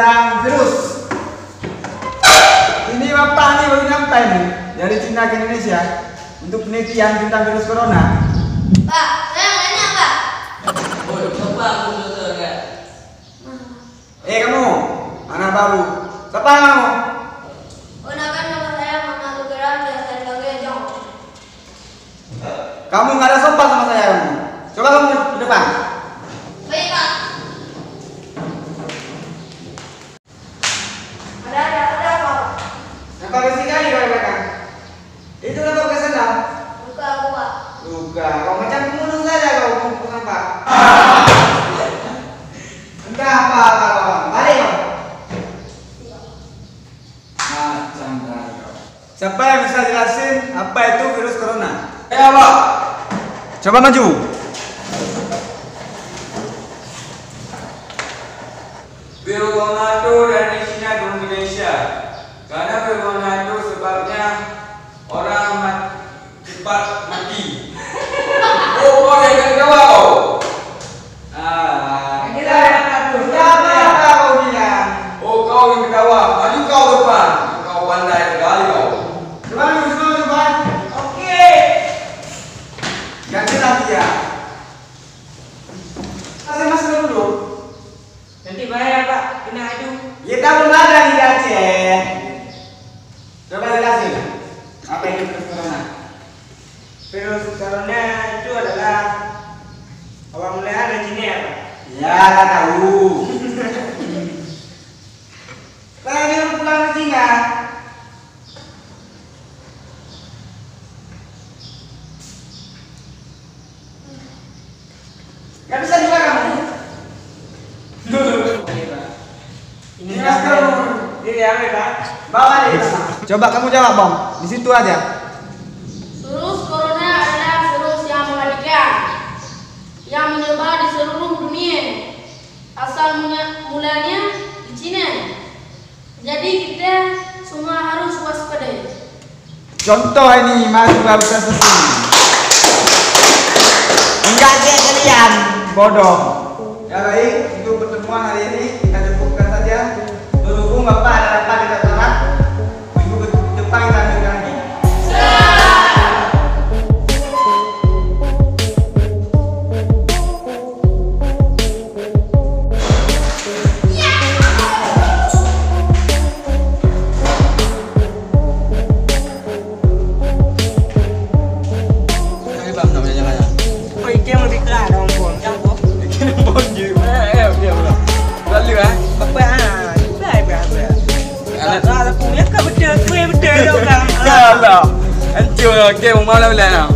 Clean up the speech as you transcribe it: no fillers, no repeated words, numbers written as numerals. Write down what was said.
tentang virus. Ini Bapak nih baru nyampai nih dari Cina ke Indonesia untuk penelitian tentang virus corona. Pak, saya nanya Pak. Oh, Bapak aku betul ya. Kamu, anak baru. Siapa kamu? Gunakan nama saya Muhammad Tugeran biasa dipanggil Jong. Kamu nggak ada sopan sama saya kamu. Coba kamu di depan. Baik Pak. Ada apa? Nampak besi kali di belakang. Itu nampak bekas sendal. Luka aku Pak. Luka. Kau macam pembunuh saja kau mau nampak. Entah apa kau. Balik kau. Macam kau. Siapa yang bisa jelasin apa itu virus corona? Pak. Coba maju. Virus corona itu dari Cina ke Indonesia. Karena virus corona itu sebabnya orang cepat mati. Oh, kau yang ketawa kau. Kita apa kau bilang? Oh, kau yang ketawa. Maju kau depan. Kau pandai sekali kau. Coba. Oke. Ganti lagi ya. Kasih masuk dulu. Nanti bayar Pak, kena adu. Kita belum ada di Aceh. Coba jelasin. Apa itu virus corona? Virus corona itu adalah awal mulanya dari Cina ya Pak. Ya, tak tahu. Tadi lu pulang ke Cina. Gak bisa juga kamu. Ini Mas kamu. Ini apa Pak? Bawa deh. Coba kamu jawab, Bang. Di situ aja. Virus corona adalah virus yang mematikan yang menyebar di seluruh dunia. Asal mulanya di Cina. Jadi kita semua harus waspada. Contoh ini masuk bahasa sesi. Enggak kayak kalian, bodoh. Ya baik, untuk pertemuan hari ini kita cukupkan saja. Berhubung Bapak ada rapat di Tataran, minggu depan kita lanjutkan lagi. Oh, ini yang lebih keras dong, Bang. Yang kok. Lalu kan? Bapak baik. Kalau punya kau betul dong kan. Alah. Anjir, game mana bila nak?